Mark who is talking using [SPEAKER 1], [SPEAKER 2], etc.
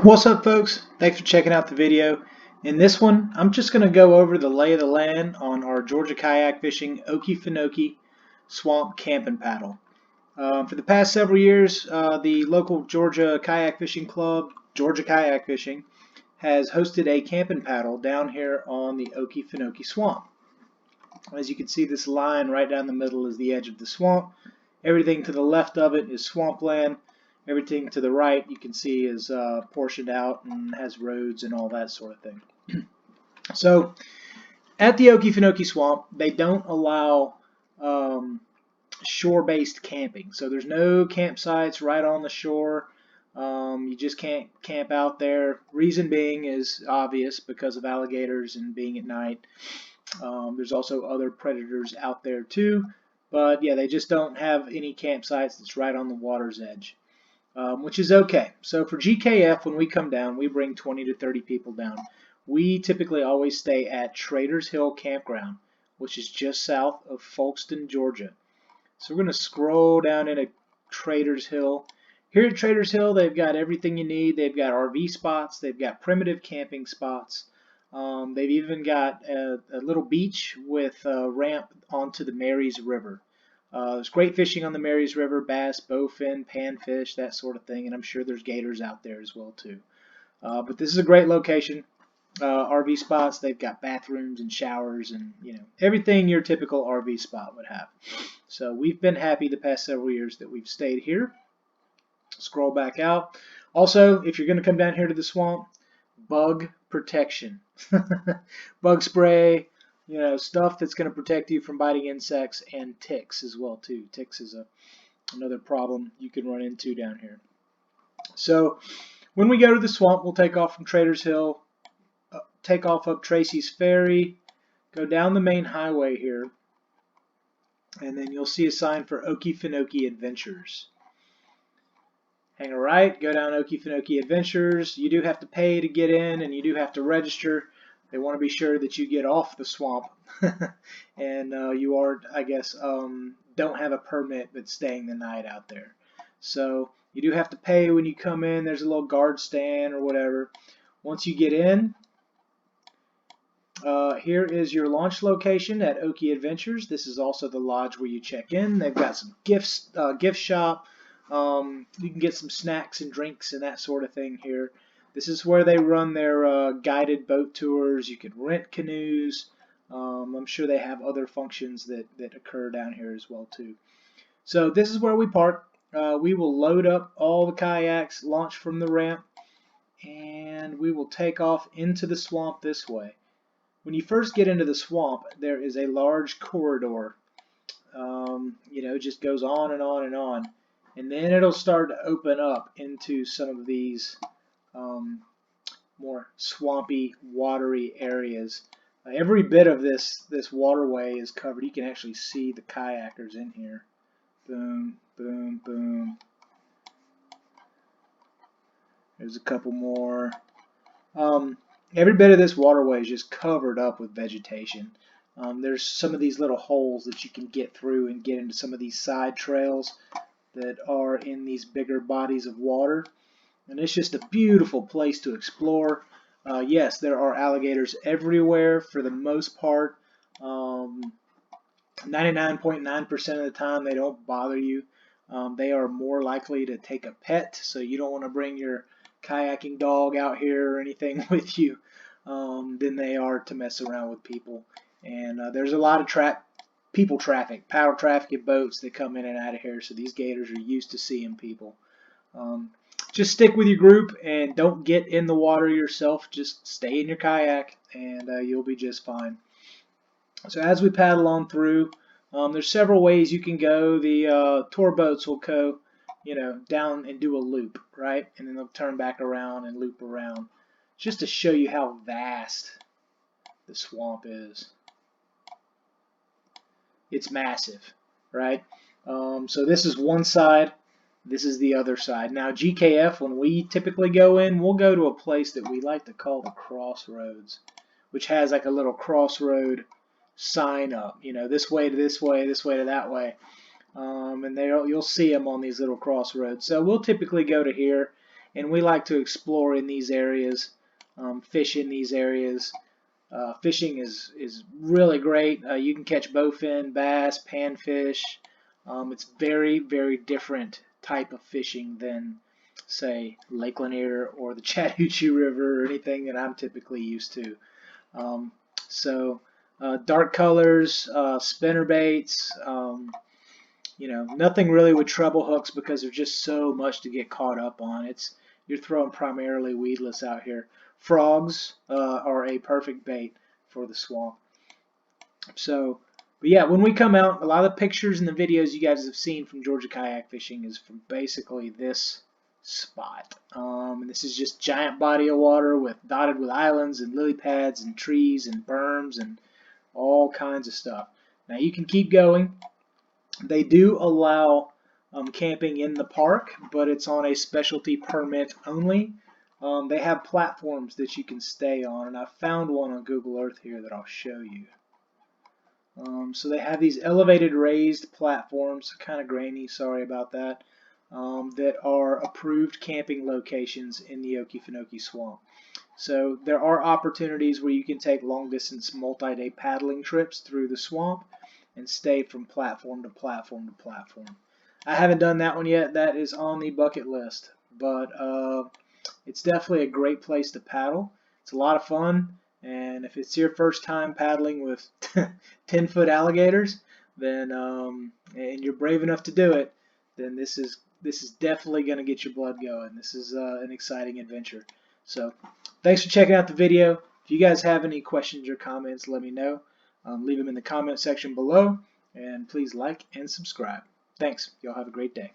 [SPEAKER 1] What's up, folks? Thanks for checking out the video. In this one, I'm just going to go over the lay of the land on our Georgia kayak fishing Okefenokee swamp camp and paddle. For the past several years, the local Georgia Kayak Fishing Club, Georgia Kayak Fishing, has hosted a camp and paddle down here on the Okefenokee swamp. As you can see, this line right down the middle is the edge of the swamp. Everything to the left of it is swampland. Everything to the right you can see is portioned out and has roads and all that sort of thing. So at the Okefenokee swamp, they don't allow shore-based camping. So there's no campsites right on the shore. You just can't camp out there. Reason being is obvious, because of alligators and being at night. There's also other predators out there too. But yeah, they just don't have any campsites that's right on the water's edge. Which is okay. So for GKF, when we come down, we bring 20 to 30 people down. We typically always stay at Traders Hill Campground, which is just south of Folkston, Georgia. So we're going to scroll down into Traders Hill. Here at Traders Hill, they've got everything you need. They've got RV spots. They've got primitive camping spots. They've even got a little beach with a ramp onto the Marys River. There's great fishing on the Marys River, bass, bowfin, panfish, that sort of thing, and I'm sure there's gators out there as well too. But this is a great location. RV spots, they've got bathrooms and showers and everything your typical RV spot would have. So we've been happy the past several years that we've stayed here. Scroll back out. Also, if you're going to come down here to the swamp, bug protection. Bug spray, stuff that's going to protect you from biting insects, and ticks as well too. Ticks is another problem you can run into down here. So when we go to the swamp, we'll take off from Traders Hill, take off up Tracy's Ferry, go down the main highway here, and then you'll see a sign for Okefenokee Adventures. Hang a right, go down Okefenokee Adventures. You do have to pay to get in, and you do have to register. They want to be sure that you get off the swamp and you are, I guess, don't have a permit but staying the night out there. So you do have to pay when you come in. There's a little guard stand or whatever. Once you get in, here is your launch location at Okie Adventures. This is also the lodge where you check in. They've got some gift shop. You can get some snacks and drinks and that sort of thing here. This is where they run their guided boat tours. You can rent canoes. I'm sure they have other functions that occur down here as well too. So this is where we park. We will load up all the kayaks, launch from the ramp, and we will take off into the swamp this way. When you first get into the swamp, there is a large corridor. It just goes on and on and on. And then it'll start to open up into some of these more swampy, watery areas. Every bit of this waterway is covered. You can actually see the kayakers in here. Boom, boom, boom. There's a couple more. Every bit of this waterway is just covered up with vegetation. There's some of these little holes that you can get through and get into some of these side trails that are in these bigger bodies of water. And it's just a beautiful place to explore. Yes, there are alligators everywhere for the most part. 99.9% of the time they don't bother you. They are more likely to take a pet, so you don't want to bring your kayaking dog out here or anything with you than they are to mess around with people. And there's a lot of people traffic, paddle traffic and boats that come in and out of here, so these gators are used to seeing people. Just stick with your group and don't get in the water yourself. Just stay in your kayak and you'll be just fine. So as we paddle on through, there's several ways you can go. The tour boats will go, down and do a loop, right? And then they'll turn back around and loop around, just to show you how vast the swamp is. It's massive, right? So this is one side. This is the other side. Now GKF, when we typically go in, we'll go to a place that we like to call the crossroads, which has like a little crossroad sign up, this way to this way, this way to that way. And you'll see them on these little crossroads. So we'll typically go to here, and we like to explore in these areas, fish in these areas. Fishing is really great. You can catch bowfin, bass, panfish. It's very different type of fishing than, say, Lake Lanier or the Chattahoochee River or anything that I'm typically used to. Um, so dark colors, spinner baits, nothing really with treble hooks because there's just so much to get caught up on. You're throwing primarily weedless out here. Frogs are a perfect bait for the swamp. So, but yeah, when we come out, a lot of the pictures and the videos you guys have seen from Georgia kayak fishing is from basically this spot. And this is just giant body of water dotted with islands and lily pads and trees and berms and all kinds of stuff. Now you can keep going. They do allow camping in the park, but it's on a specialty permit only. They have platforms that you can stay on, and I found one on Google Earth here that I'll show you. So they have these elevated raised platforms, kind of grainy, sorry about that, that are approved camping locations in the Okefenokee Swamp. So there are opportunities where you can take long distance multi-day paddling trips through the swamp and stay from platform to platform to platform. I haven't done that one yet. That is on the bucket list, but it's definitely a great place to paddle. It's a lot of fun, and if it's your first time paddling with 10-foot alligators, then and you're brave enough to do it, then this is definitely going to get your blood going. This is an exciting adventure. So thanks for checking out the video. If you guys have any questions or comments, let me know. Leave them in the comment section below, and please like and subscribe. Thanks. Y'all have a great day.